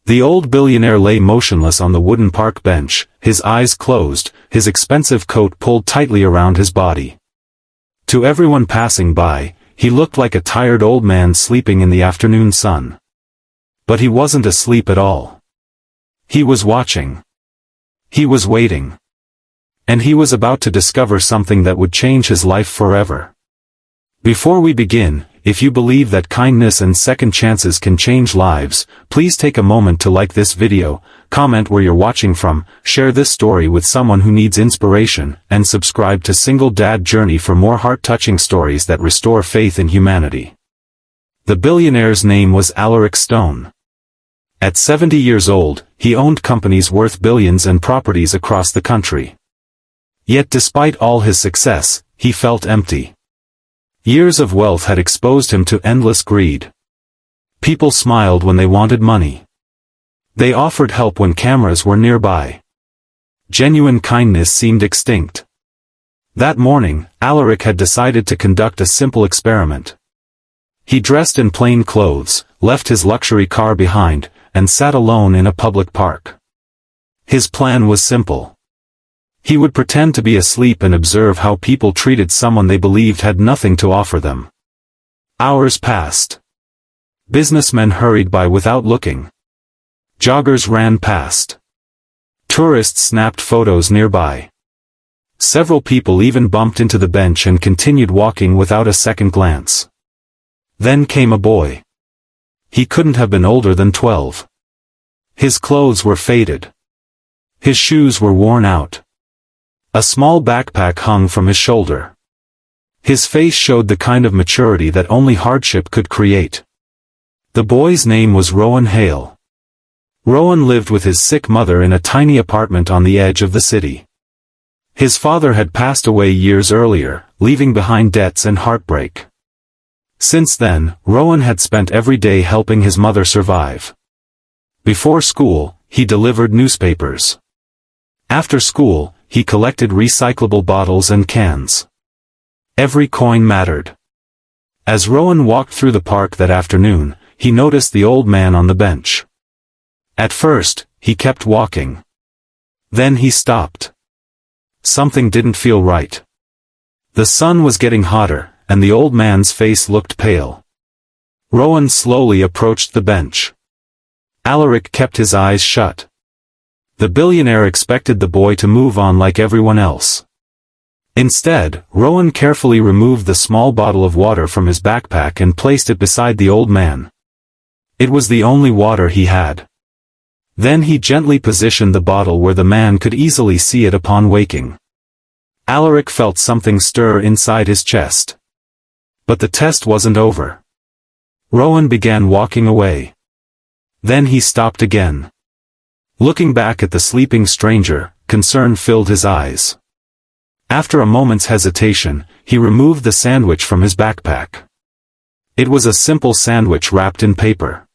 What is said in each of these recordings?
The old billionaire lay motionless on the wooden park bench, his eyes closed, his expensive coat pulled tightly around his body. To everyone passing by, he looked like a tired old man sleeping in the afternoon sun. But he wasn't asleep at all. He was watching. He was waiting. And he was about to discover something that would change his life forever. Before we begin, if you believe that kindness and second chances can change lives, please take a moment to like this video, comment where you're watching from, share this story with someone who needs inspiration, and subscribe to Single Dad Journey for more heart-touching stories that restore faith in humanity. The billionaire's name was Alaric Stone. At 70 years old, he owned companies worth billions and properties across the country. Yet despite all his success, he felt empty. Years of wealth had exposed him to endless greed. People smiled when they wanted money. They offered help when cameras were nearby. Genuine kindness seemed extinct. That morning, Alaric had decided to conduct a simple experiment. He dressed in plain clothes, left his luxury car behind, and sat alone in a public park. His plan was simple. He would pretend to be asleep and observe how people treated someone they believed had nothing to offer them. Hours passed. Businessmen hurried by without looking. Joggers ran past. Tourists snapped photos nearby. Several people even bumped into the bench and continued walking without a second glance. Then came a boy. He couldn't have been older than 12. His clothes were faded. His shoes were worn out. A small backpack hung from his shoulder. His face showed the kind of maturity that only hardship could create. The boy's name was Rowan Hale. Rowan lived with his sick mother in a tiny apartment on the edge of the city. His father had passed away years earlier, leaving behind debts and heartbreak. Since then, Rowan had spent every day helping his mother survive. Before school, he delivered newspapers. After school, he collected recyclable bottles and cans. Every coin mattered. As Rowan walked through the park that afternoon, he noticed the old man on the bench. At first, he kept walking. Then he stopped. Something didn't feel right. The sun was getting hotter, and the old man's face looked pale. Rowan slowly approached the bench. Alaric kept his eyes shut. The billionaire expected the boy to move on like everyone else. Instead, Rowan carefully removed the small bottle of water from his backpack and placed it beside the old man. It was the only water he had. Then he gently positioned the bottle where the man could easily see it upon waking. Alaric felt something stir inside his chest. But the test wasn't over. Rowan began walking away. Then he stopped again. Looking back at the sleeping stranger, concern filled his eyes. After a moment's hesitation, he removed the sandwich from his backpack. It was a simple sandwich wrapped in paper.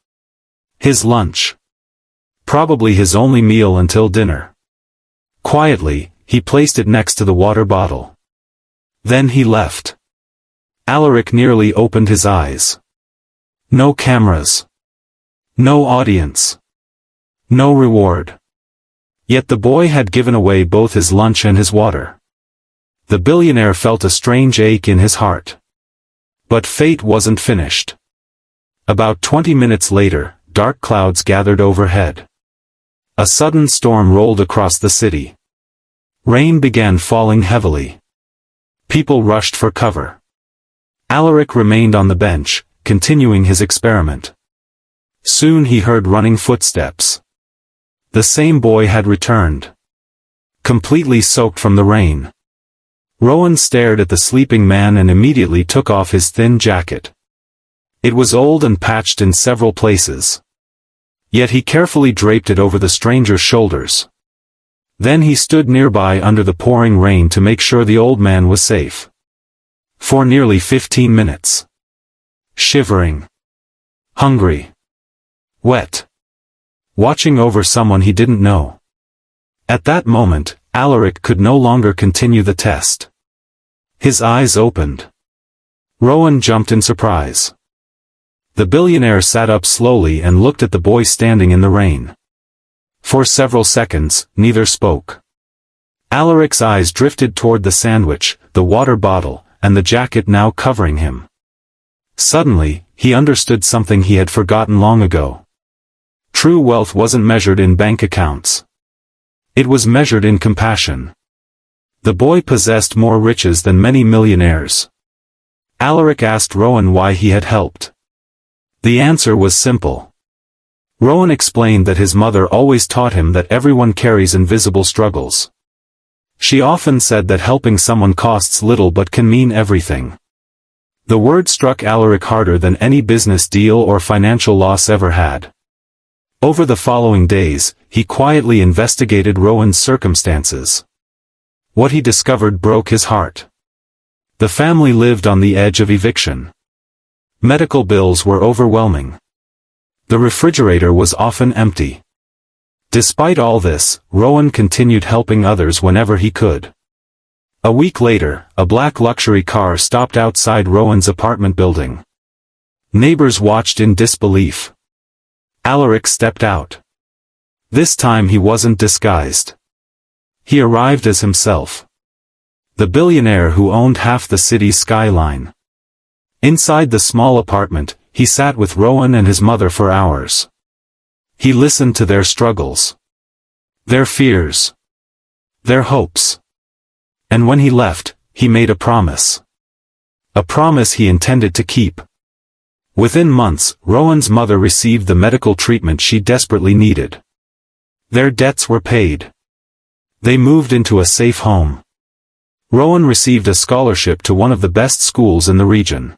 His lunch. Probably his only meal until dinner. Quietly, he placed it next to the water bottle. Then he left. Alaric nearly opened his eyes. No cameras. No audience. No reward. Yet the boy had given away both his lunch and his water. The billionaire felt a strange ache in his heart. But fate wasn't finished. About 20 minutes later, dark clouds gathered overhead. A sudden storm rolled across the city. Rain began falling heavily. People rushed for cover. Alaric remained on the bench, continuing his experiment. Soon he heard running footsteps. The same boy had returned. Completely soaked from the rain. Rowan stared at the sleeping man and immediately took off his thin jacket. It was old and patched in several places. Yet he carefully draped it over the stranger's shoulders. Then he stood nearby under the pouring rain to make sure the old man was safe. For nearly 15 minutes. Shivering. Hungry. Wet. Watching over someone he didn't know. At that moment, Alaric could no longer continue the test. His eyes opened. Rowan jumped in surprise. The billionaire sat up slowly and looked at the boy standing in the rain. For several seconds, neither spoke. Alaric's eyes drifted toward the sandwich, the water bottle, and the jacket now covering him. Suddenly, he understood something he had forgotten long ago. True wealth wasn't measured in bank accounts. It was measured in compassion. The boy possessed more riches than many millionaires. Alaric asked Rowan why he had helped. The answer was simple. Rowan explained that his mother always taught him that everyone carries invisible struggles. She often said that helping someone costs little but can mean everything. The word struck Alaric harder than any business deal or financial loss ever had. Over the following days, he quietly investigated Rowan's circumstances. What he discovered broke his heart. The family lived on the edge of eviction. Medical bills were overwhelming. The refrigerator was often empty. Despite all this, Rowan continued helping others whenever he could. A week later, a black luxury car stopped outside Rowan's apartment building. Neighbors watched in disbelief. Alaric stepped out. This time he wasn't disguised. He arrived as himself. The billionaire who owned half the city's skyline. Inside the small apartment, he sat with Rowan and his mother for hours. He listened to their struggles. Their fears. Their hopes. And when he left, he made a promise. A promise he intended to keep. Within months, Rowan's mother received the medical treatment she desperately needed. Their debts were paid. They moved into a safe home. Rowan received a scholarship to one of the best schools in the region.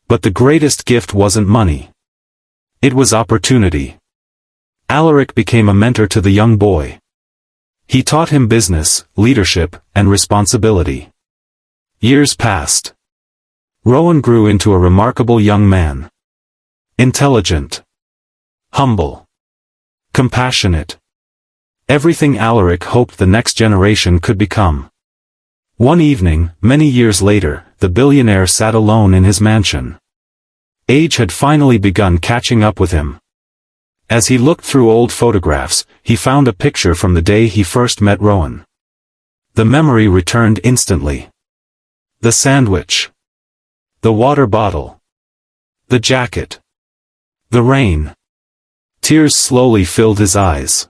But the greatest gift wasn't money. It was opportunity. Alaric became a mentor to the young boy. He taught him business, leadership, and responsibility. Years passed. Rowan grew into a remarkable young man. Intelligent. Humble. Compassionate. Everything Alaric hoped the next generation could become. One evening, many years later, the billionaire sat alone in his mansion. Age had finally begun catching up with him. As he looked through old photographs, he found a picture from the day he first met Rowan. The memory returned instantly. The sandwich. The water bottle. The jacket. The rain. Tears slowly filled his eyes.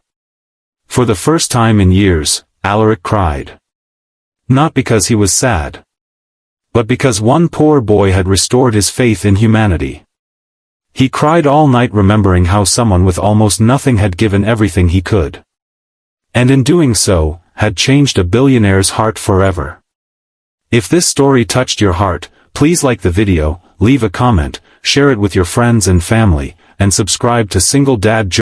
For the first time in years, Alaric cried. Not because he was sad. But because one poor boy had restored his faith in humanity. He cried all night remembering how someone with almost nothing had given everything he could. And in doing so, had changed a billionaire's heart forever. If this story touched your heart, please like the video, leave a comment, share it with your friends and family, and subscribe to Single Dad